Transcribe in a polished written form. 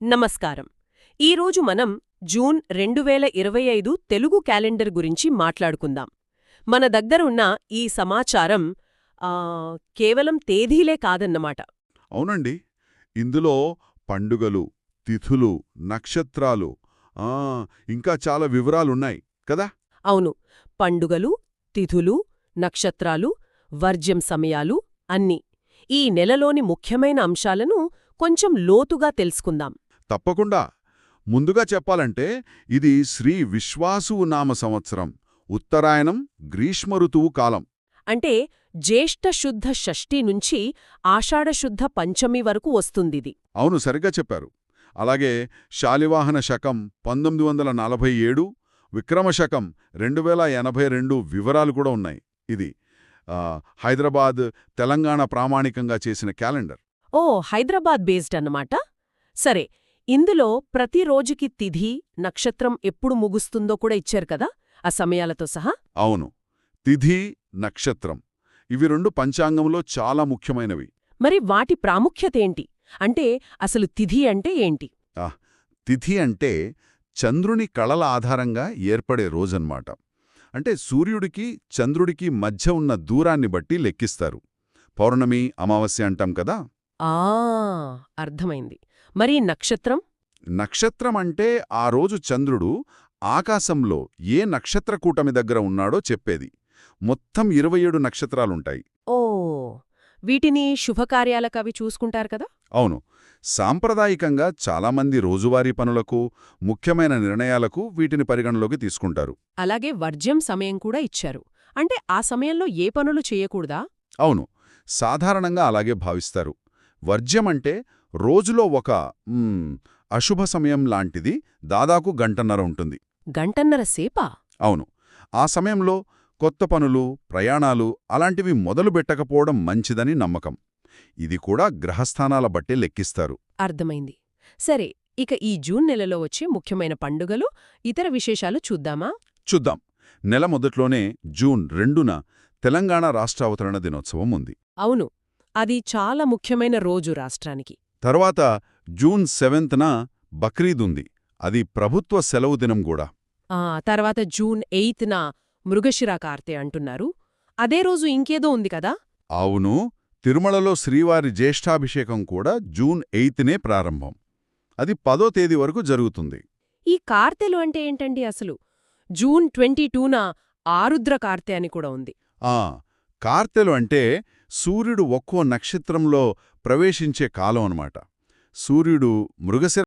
నమస్కారం. ఈరోజు మనం జూన్ 2025 తెలుగు క్యాలెండర్ గురించి మాట్లాడుకుందాం. మన దగ్గరున్న ఈ సమాచారం కేవలం తేదీలే కాదన్నమాట. అవునండి. ఇందులో పండుగలు, తిథులు, నక్షత్రాలు ఆ ఇంకా చాలా వివరాలున్నాయి కదా. అవును, పండుగలు, తిథులు, నక్షత్రాలు, వర్జ్యం సమయాలు అన్నీ. ఈ నెలలోని ముఖ్యమైన అంశాలను కొంచెం లోతుగా తెలుసుకుందాం. తప్పకుండా. ముందుగా చెప్పాలంటే ఇది శ్రీ విశ్వాసువు నామ సంవత్సరం, ఉత్తరాయణం, గ్రీష్మ ఋతువు కాలం. అంటే జ్యేష్ఠ శుద్ధ షష్ఠి నుంచి ఆషాఢశుద్ధ పంచమి వరకు వస్తుందిది. అవును, సరిగ్గా చెప్పారు. అలాగే శాలివాహన శకం 1947, విక్రమశకం 2082 వివరాలు కూడా ఉన్నాయి. ఇది హైదరాబాద్, తెలంగాణ ప్రామాణికంగా చేసిన క్యాలెండర్. ఓ, హైదరాబాద్ బేస్డ్ అన్నమాట. సరే, ఇందులో ప్రతిరోజుకి తిథి, నక్షత్రం ఎప్పుడు ముగుస్తుందో కూడా ఇచ్చారు కదా, ఆ సమయాలతో సహా. అవును, తిథి, నక్షత్రం ఇవి రెండు పంచాంగంలో చాలా ముఖ్యమైనవి. మరి వాటి ప్రాముఖ్యతేంటి? అంటే అసలు తిథి అంటే ఏంటి? తిథి అంటే చంద్రుని కళల ఆధారంగా ఏర్పడే రోజన్మాట. అంటే సూర్యుడికి చంద్రుడికి మధ్య ఉన్న దూరాన్ని బట్టి లెక్కిస్తారు. పౌర్ణమి, అమావాస్య అంటాం కదా. అర్థమైంది. మరి నక్షత్రం? నక్షత్రం అంటే ఆ రోజు చంద్రుడు ఆకాశంలో ఏ నక్షత్రకూటమి దగ్గర ఉన్నాడో చెప్పేది. మొత్తం 27 నక్షత్రాలుంటాయి. ఓ, వీటిని శుభకార్యాలకవి చూసుకుంటారు కదా. అవును, సాంప్రదాయికంగా చాలామంది రోజువారీ పనులకు, ముఖ్యమైన నిర్ణయాలకు వీటిని పరిగణలోకి తీసుకుంటారు. అలాగే వర్జ్యం సమయం కూడా ఇచ్చారు. అంటే ఆ సమయంలో ఏ పనులు చేయకూడదా? అవును, సాధారణంగా అలాగే భావిస్తారు. వర్జ్యమంటే రోజులో ఒక అశుభ సమయం లాంటిది. దాదాపు గంటన్నర ఉంటుంది. గంటన్నర సేపా? అవును, ఆ సమయంలో కొత్త పనులు, ప్రయాణాలు అలాంటివి మొదలుపెట్టకపోవడం మంచిదని నమ్మకం. ఇది కూడా గ్రహస్థానాల బట్టే లెక్కిస్తారు. అర్థమైంది. సరే, ఇక ఈ జూన్ నెలలో వచ్చే ముఖ్యమైన పండుగలు, ఇతర విశేషాలు చూద్దామా? చూద్దాం. నెల మొదట్లోనే జూన్ 2న తెలంగాణ రాష్ట్రావతరణ దినోత్సవం ఉంది. అవును, అది చాలా ముఖ్యమైన రోజు రాష్ట్రానికి. తర్వాత జూన్ 7న బక్రీద్ ఉంది. అది ప్రభుత్వ సెలవు దినం కూడా. తర్వాత జూన్ 8న మృగశిర కార్తె అంటున్నారు. అదే రోజు ఇంకేదో ఉంది కదా. అవును, తిరుమలలో శ్రీవారి జ్యేష్ఠాభిషేకం కూడా జూన్ 8నే ప్రారంభం. అది 10వ తేదీ వరకు జరుగుతుంది. ఈ కార్తెలు అంటే ఏంటండి అసలు? జూన్ 22న ఆరుద్ర కార్తె అని కూడా ఉంది. కార్తెలు అంటే సూర్యుడు ఒక్కో నక్షత్రంలో ప్రవేశించే కాలం అన్నమాట. సూర్యుడు మృగశిర